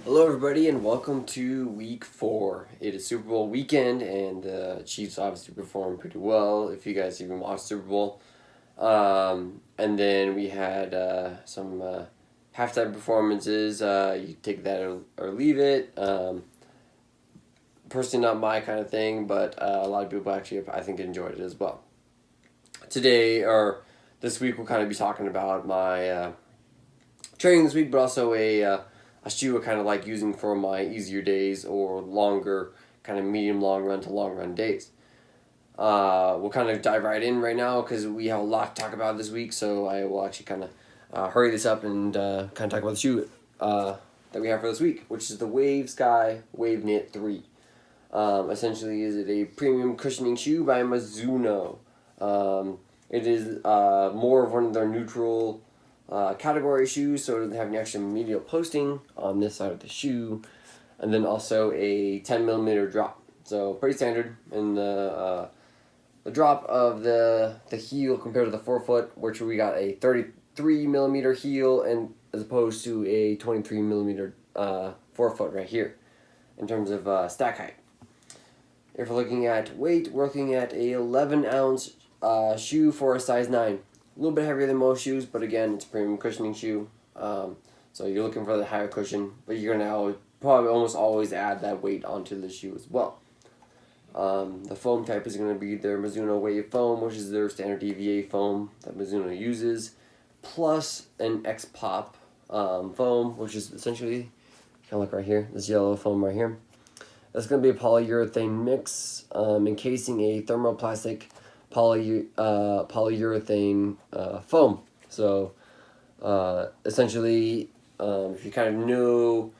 Hello, everybody, and welcome to Week 4. It is Super Bowl weekend, and the Chiefs obviously performed pretty well. If you guys even watched Super Bowl, and then we had some halftime performances. You take that or leave it. Personally, not my kind of thing, but a lot of people actually, I think, enjoyed it as well. Today or this week, we'll kind of be talking about my training this week, but also a shoe I kind of like using for my easier days or longer, kind of medium long run to long run days. We'll kind of dive right in right now because we have a lot to talk about this week, so I will actually kind of hurry this up and kind of talk about the shoe that we have for this week, which is the Wave Sky Waveknit 3. Essentially, is it a premium cushioning shoe by Mizuno. It is more of one of their neutral category shoes, so it doesn't have any extra medial posting on this side of the shoe, and then also a 10mm drop. So pretty standard in the drop of the heel compared to the forefoot, which we got a 33mm heel and as opposed to a 23mm forefoot right here in terms of stack height. If we're looking at weight, we're looking at a 11-ounce shoe for a size 9. A little bit heavier than most shoes, but again, it's a premium cushioning shoe. So you're looking for the higher cushion, but you're going to probably almost always add that weight onto the shoe as well. The foam type is going to be their Mizuno Wave foam, which is their standard EVA foam that Mizuno uses, plus an X-Pop foam, which is essentially kind of like right here, this yellow foam right here. That's going to be a polyurethane mix, encasing a thermoplastic polyurethane foam. So essentially, if you kind of know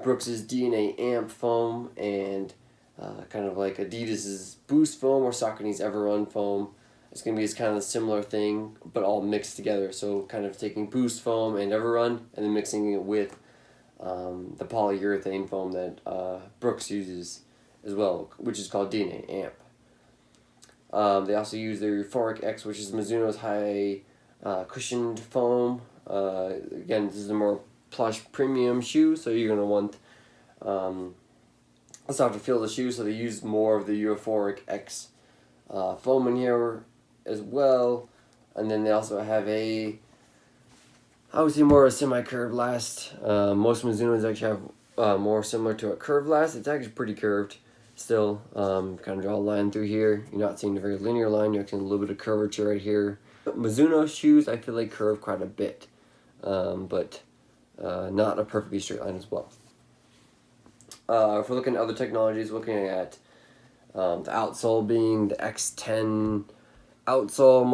Brooks's DNA Amp foam and kind of like Adidas's Boost foam or Saucony's Everrun foam, it's going to be this kind of similar thing, but all mixed together. So kind of taking Boost foam and Everrun and then mixing it with the polyurethane foam that Brooks uses as well, which is called DNA Amp. They also use their Euphoric X, which is Mizuno's high cushioned foam. Again, this is a more plush premium shoe, so you're going to want a softer feel of the shoe, so they use more of the Euphoric X foam in here as well. And then they also have obviously more of a semi-curved last. Most Mizunos actually have more similar to a curved last. It's actually pretty curved still. Kind of draw a line through here. You're not seeing a very linear line. You're seeing a little bit of curvature right here. Mizuno shoes, I feel like curve quite a bit, but not a perfectly straight line as well. If we're looking at other technologies, looking at the outsole being the X10 outsole,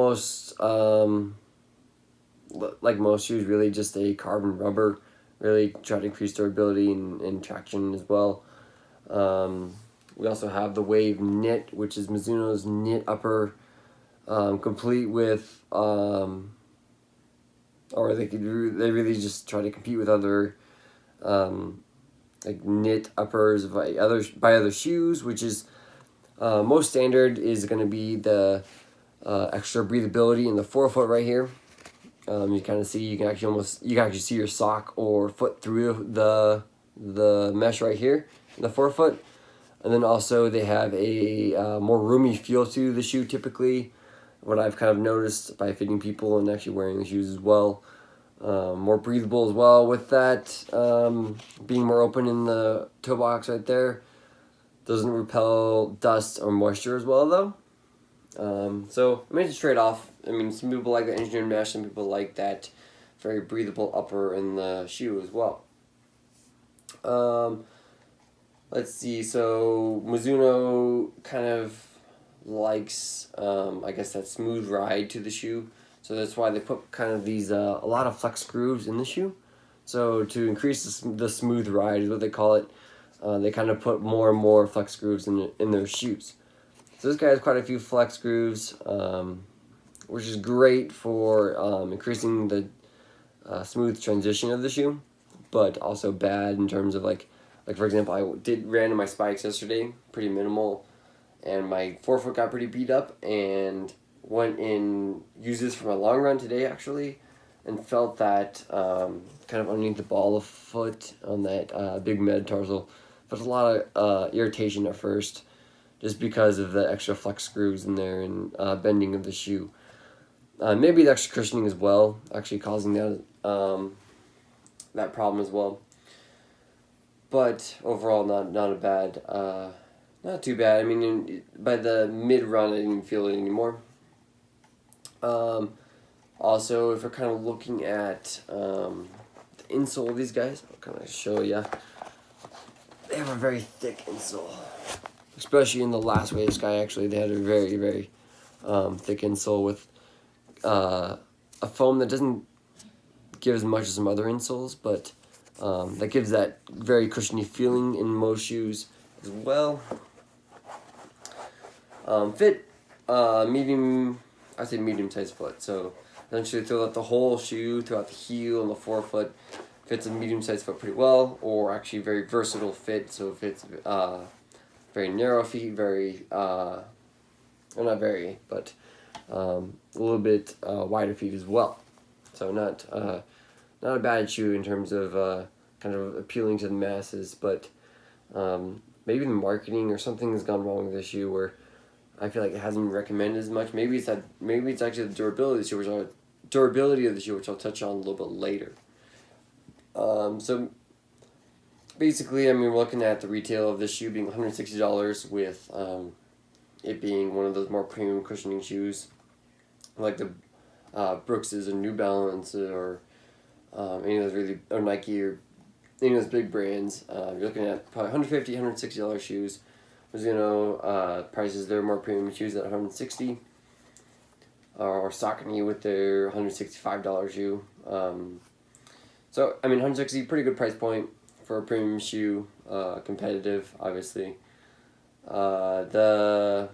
like most shoes, really just a carbon rubber, really try to increase durability and traction as well. We also have the Wave Knit, which is Mizuno's knit upper, complete with, or they really just try to compete with other, like knit uppers by other shoes, which is most standard is going to be the extra breathability in the forefoot right here. You kind of see you can actually see your sock or foot through the mesh right here in the forefoot. And then also they have a more roomy feel to the shoe typically, what I've kind of noticed by fitting people and actually wearing the shoes as well. More breathable as well with that being more open in the toe box right there. Doesn't repel dust or moisture as well though. So I mean, it's a trade-off. I mean, some people like the engineered mesh, some people like that very breathable upper in the shoe as well. Let's see, so Mizuno kind of likes, I guess, that smooth ride to the shoe. So that's why they put kind of these, a lot of flex grooves in the shoe. So to increase the smooth ride is what they call it. They kind of put more and more flex grooves in their shoes. So this guy has quite a few flex grooves, which is great for increasing the smooth transition of the shoe, but also bad in terms of like for example, I ran in my spikes yesterday, pretty minimal, and my forefoot got pretty beat up, and went and used this for my long run today actually, and felt that kind of underneath the ball of foot on that big metatarsal. Felt a lot of irritation at first, just because of the extra flex screws in there and bending of the shoe. Maybe the extra cushioning as well, actually causing that that problem as well. But overall, not a bad, not too bad. I mean, by the mid run, I didn't even feel it anymore. Also, if we're kind of looking at the insole of these guys, I'll kind of show you. They have a very thick insole, especially in the last Wave Sky. Actually, they had a very, very thick insole with a foam that doesn't give as much as some other insoles, but that gives that very cushiony feeling in most shoes as well. Fit medium, I say medium-sized foot. So essentially, throughout the whole shoe, throughout the heel and the forefoot, fits a medium-sized foot pretty well, or actually very versatile fit. So it fits very narrow feet, very well, not very, but a little bit wider feet as well. So not a bad shoe in terms of kind of appealing to the masses, but maybe the marketing or something has gone wrong with this shoe where I feel like it hasn't been recommended as much. Maybe it's actually the durability of the shoe, which I'll touch on a little bit later. So basically, I mean, we're looking at the retail of this shoe being $160 with it being one of those more premium cushioning shoes, like the Brookses or New Balance or any of those really, or Nike or any of those big brands. You're looking at probably $150, $160 shoes. Mizuno prices their more premium shoes at $160, or Saucony with their $165 shoe. So I mean, $160, pretty good price point for a premium shoe, competitive, obviously. The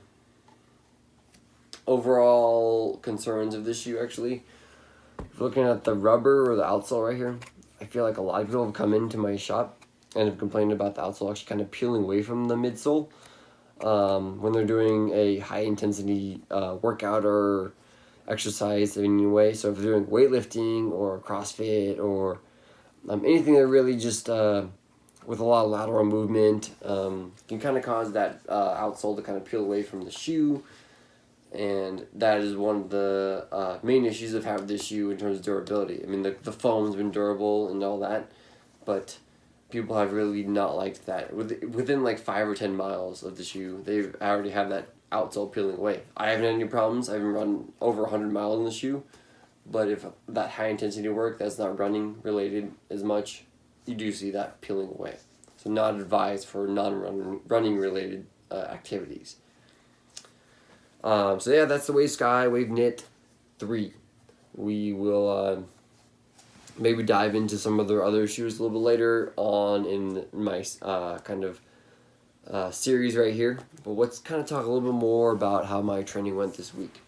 overall concerns of this shoe, actually, looking at the rubber or the outsole right here, I feel like a lot of people have come into my shop and have complained about the outsole actually kind of peeling away from the midsole when they're doing a high intensity workout or exercise in any way. So if they're doing weightlifting or CrossFit or anything that really just with a lot of lateral movement can kind of cause that outsole to kind of peel away from the shoe. And that is one of the main issues I've had with this shoe in terms of durability. I mean, the foam's been durable and all that, but people have really not liked that. Within like 5 or 10 miles of the shoe, they already have that outsole peeling away. I haven't had any problems. I haven't run over 100 miles in the shoe, but if that high intensity work that's not running related as much, you do see that peeling away. So not advised for non-running related activities. So yeah, that's the Wave Sky Waveknit 3. We will maybe dive into some of their other shoes a little bit later on in my kind of series right here. But let's kind of talk a little bit more about how my training went this week.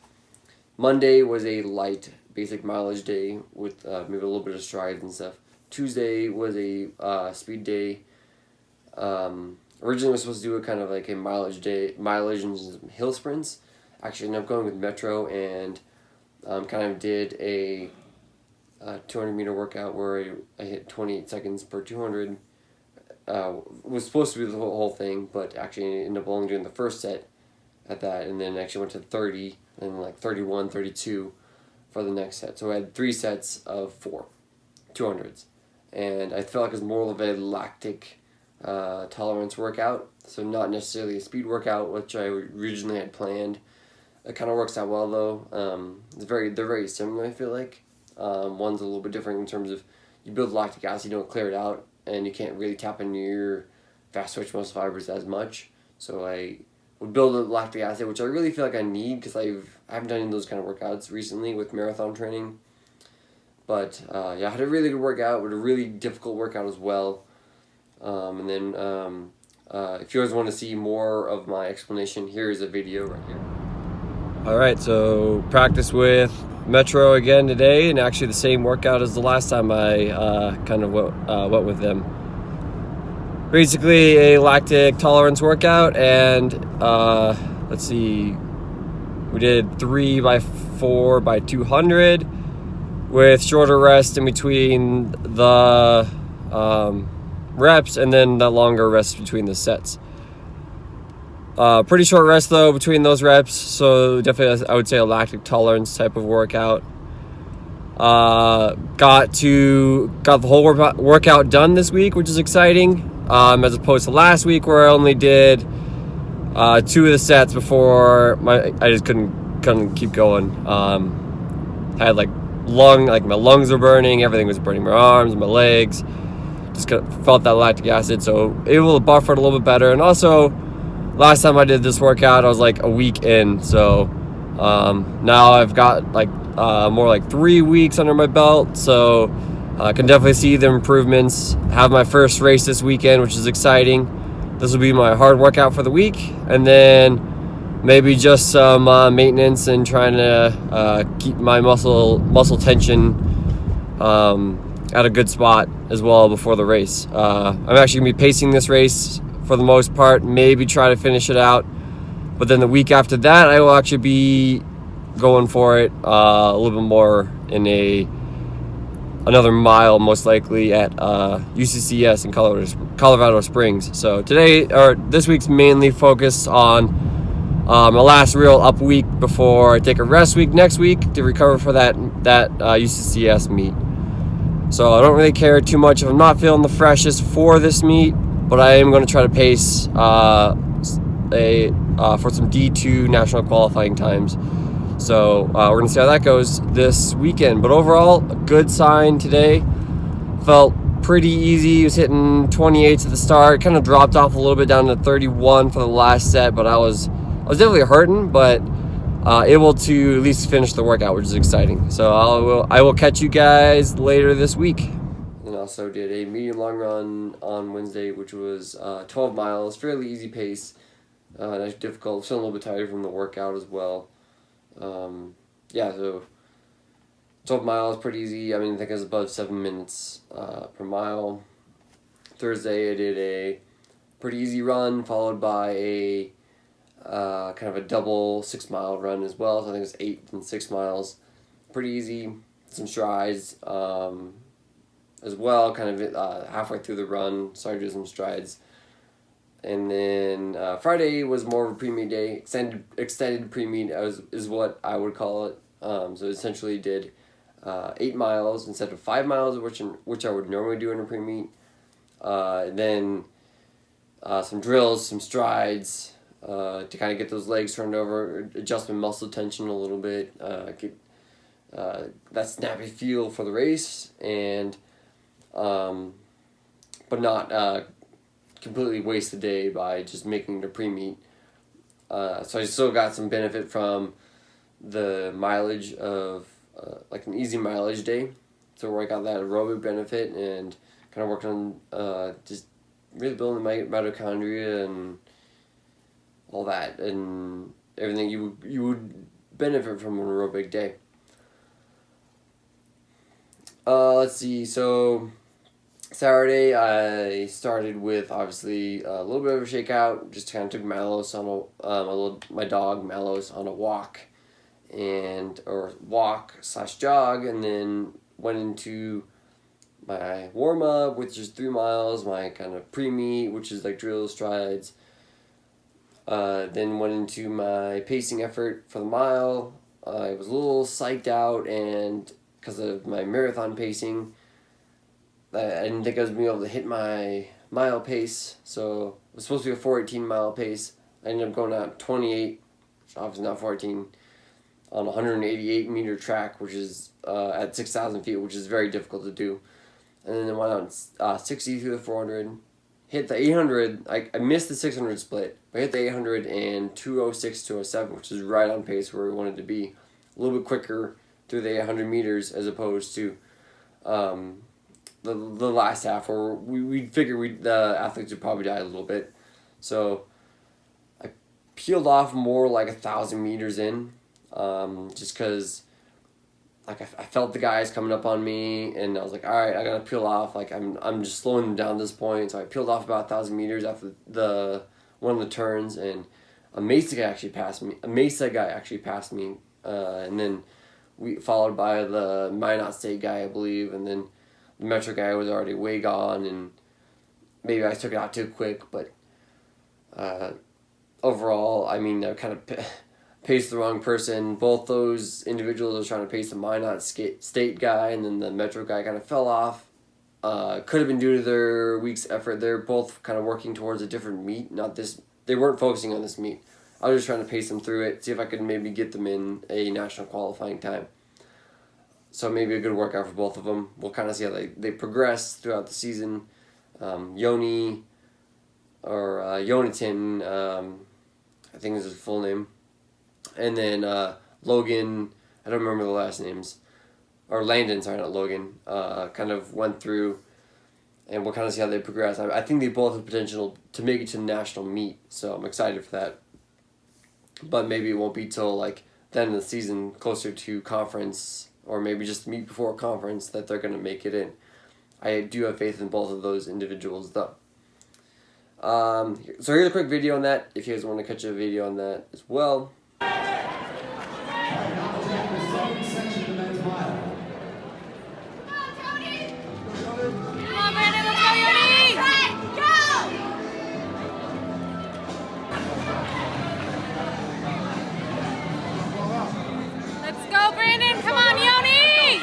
Monday was a light basic mileage day with maybe a little bit of strides and stuff. Tuesday was a speed day. Originally I was supposed to do a kind of like a mileage and some hill sprints. Actually ended up going with Metro and kind of did a 200-meter workout where I hit 28 seconds per 200. Was supposed to be the whole thing, but actually ended up only doing the first set at that, and then actually went to 30 and like 31, 32 for the next set. So I had 3 sets of 4 200s, and I felt like it was more of a lactic tolerance workout, so not necessarily a speed workout, which I originally had planned. It kind of works out well though. They're very similar, I feel like. One's a little bit different in terms of you build lactic acid, you don't clear it out, and you can't really tap into your fast twitch muscle fibers as much. So I would build a lactic acid, which I really feel like I need because I haven't done any of those kind of workouts recently with marathon training. But yeah, I had a really good workout with a really difficult workout as well. And then if you guys want to see more of my explanation, here is a video right here. Alright, so practice with Metro again today, and actually the same workout as the last time I kind of went with them. Basically a lactic tolerance workout, and let's see, we did 3x4 by 200 with shorter rest in between the reps, and then the longer rest between the sets. Pretty short rest though between those reps, so definitely I would say a lactic tolerance type of workout. Got the whole workout done this week, which is exciting, as opposed to last week where I only did 2 of the sets before I just couldn't keep going. Had my lungs were burning, everything was burning, my arms, my legs, just felt that lactic acid, so able to buffer it a little bit better. And also, last time I did this workout, I was like a week in, so now I've got more like 3 weeks under my belt, so I can definitely see the improvements. Have my first race this weekend, which is exciting. This will be my hard workout for the week, and then maybe just some maintenance and trying to keep my muscle tension at a good spot as well before the race. I'm actually going to be pacing this race for the most part, maybe try to finish it out. But then the week after that, I will actually be going for it a little bit more in another mile, most likely at UCCS in Colorado Springs. So this week's mainly focused on my last real up week before I take a rest week next week to recover for that UCCS meet. So I don't really care too much if I'm not feeling the freshest for this meet, but I am going to try to pace for some D2 national qualifying times. So we're going to see how that goes this weekend. But overall, a good sign today. Felt pretty easy. I was hitting 28s at the start. Kind of dropped off a little bit down to 31 for the last set, but I was definitely hurting, but able to at least finish the workout, which is exciting. So I will catch you guys later this week. And also did a medium long run on Wednesday, which was 12 miles, fairly easy pace. Not difficult, still a little bit tired from the workout as well. So 12 miles, pretty easy. I mean, I think it was above 7 minutes per mile. Thursday, I did a pretty easy run, followed by a kind of a double 6 mile run as well. So I think it was 8 and 6 miles. Pretty easy, some strides as well, kind of halfway through the run, started doing some strides. And then Friday was more of a pre-meet day, extended pre-meet is what I would call it. So essentially did 8 miles instead of 5 miles, which I would normally do in a pre-meet. Then some drills, some strides to kind of get those legs turned over, adjust my muscle tension a little bit, get that snappy feel for the race, and but not completely waste the day by just making the pre-meet. So I still got some benefit from the mileage of like an easy mileage day, so where I got that aerobic benefit and kind of worked on just really building my mitochondria and all that and everything you would benefit from an aerobic day. Let's see, so Saturday I started with obviously a little bit of a shakeout. Just kind of took Malos on my dog Malos on a walk walk/jog, and then went into my warm up, which is 3 miles, my kind of pre-meet, which is like drill strides. Then went into my pacing effort for the mile. I was a little psyched out, and because of my marathon pacing, I didn't think I was going to be able to hit my mile pace. So it was supposed to be a 4:18 mile pace. I ended up going out 28, which obviously not 14, on a 188 meter track, which is at 6,000 feet, which is very difficult to do. And then I went out 60 through the 400, hit the 800. I missed the 600 split, but I hit the 800 and 206, 207, which is right on pace where we wanted to be. A little bit quicker through the 800 meters as opposed to the last half, where we figured the athletes would probably die a little bit. So I peeled off more like 1,000 meters in, just because like I felt the guys coming up on me, and I was like, all right, I gotta peel off. Like I'm just slowing them down at this point. So I peeled off about 1,000 meters after one of the turns, and a Mesa guy actually passed me. And then followed by the Minot State guy, I believe, and then the Metro guy was already way gone, and maybe I took it out too quick, but overall, I mean, I kind of paced the wrong person. Both those individuals were trying to pace the Minot State guy, and then the Metro guy kind of fell off. Could have been due to their week's effort. They're both kind of working towards a different meet, not this. They weren't focusing on this meet. I was just trying to pace them through it, see if I could maybe get them in a national qualifying time. So maybe a good workout for both of them. We'll kind of see how they progress throughout the season. Yoni, or Yonatan, I think is his full name. And then Logan, I don't remember the last names. Or Landon, sorry, not Logan, kind of went through, and we'll kind of see how they progress. I think they both have potential to make it to the national meet, so I'm excited for that. But maybe it won't be till like the end of the season, closer to conference, or maybe just the meet before conference, that they're going to make it in. I do have faith in both of those individuals, though. So here's a quick video on that, if you guys want to catch a video on that as well. Let's go, Brandon! Come on, Yoni!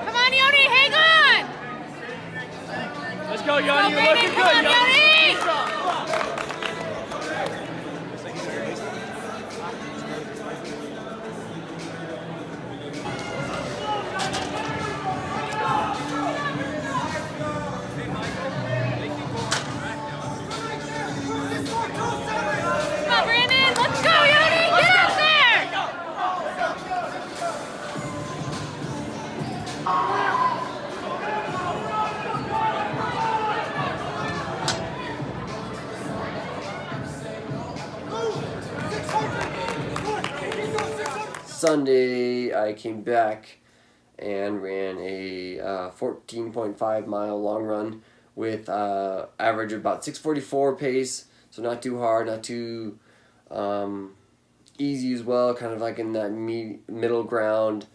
Come on, Yoni! Hang on! Let's go, Yoni! You're looking good, Come on, Yoni! Sunday, I came back and ran a 14.5 mile long run with average of about 6:44 pace, so not too hard, not too easy as well, kind of like in that middle ground.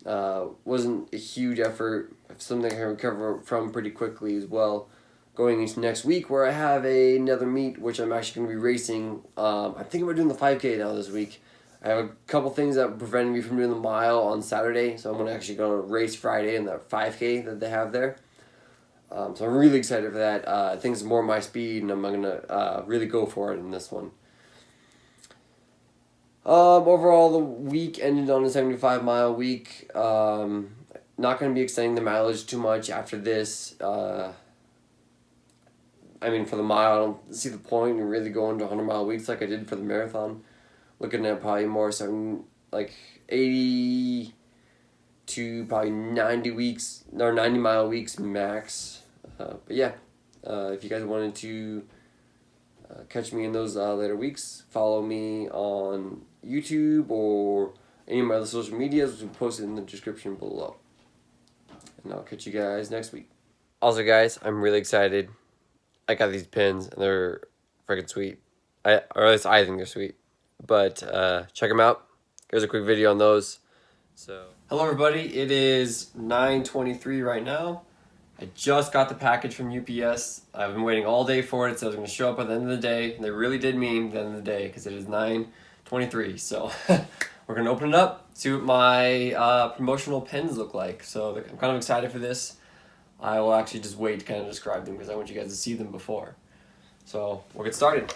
Wasn't a huge effort, something I can recover from pretty quickly as well. Going into next week, where I have another meet, which I'm actually going to be racing. I'm thinking about doing the 5K now this week. I have a couple things that prevented me from doing the mile on Saturday, so I'm going to actually go to race Friday in that 5K that they have there. So I'm really excited for that. I think it's more my speed, and I'm going to really go for it in this one. Overall, the week ended on a 75-mile week. Not going to be extending the mileage too much after this. I mean, for the mile, I don't see the point in really going to 100-mile weeks like I did for the marathon. Looking at probably more 80 to probably 90 weeks, or 90-mile weeks max. But yeah, if you guys wanted to catch me in those later weeks, follow me on YouTube or any of my other social medias, which will be posted in the description below. And I'll catch you guys next week. Also, guys, I'm really excited. I got these pins, and they're freaking sweet. Or at least I think they're sweet. But check them out. Here's a quick video on those. So, hello everybody. It is 9:23 right now. I just got the package from UPS. I've been waiting all day for it, so it was going to show up at the end of the day. And they really did mean the end of the day, because it is 9:23. So we're going to open it up, see what my promotional pins look like. So I'm kind of excited for this. I will actually just wait to kind of describe them, because I want you guys to see them before. So we'll get started.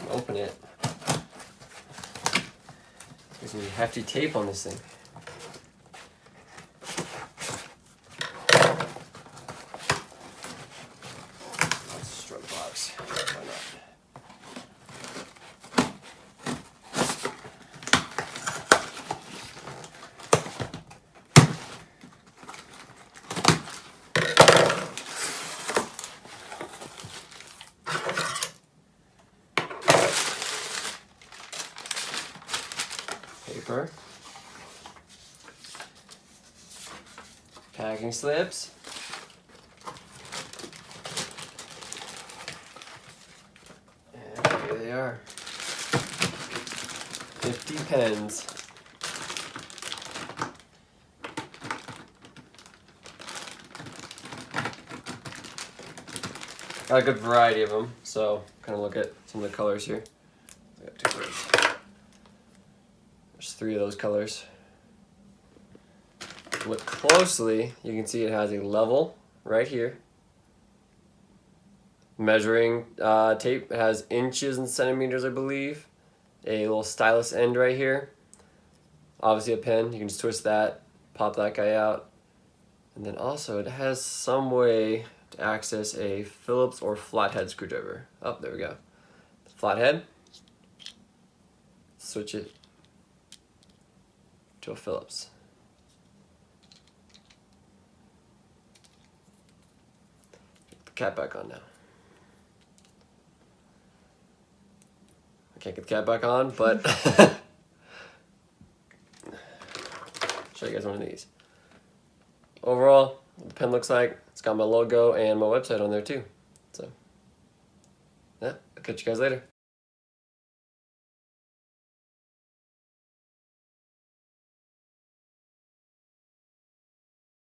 Open it. There's some hefty tape on this thing. packing slips. And here they are. 50 pens. Got a good variety of them, so kind of look at some of the colors here. I got 2 colors. There's 3 of those colors. Look closely, you can see it has a level right here. Measuring tape, it has inches and centimeters, I believe. A little stylus end right here. Obviously a pen, you can just twist that, pop that guy out. And then also it has some way to access a Phillips or flathead screwdriver. Oh, there we go. Flathead. Switch it to a Phillips. Get the cap back on now. I can't get the cap back on, but show you guys one of these. Overall, what the pen looks like, it's got my logo and my website on there too. So, yeah, I'll catch you guys later.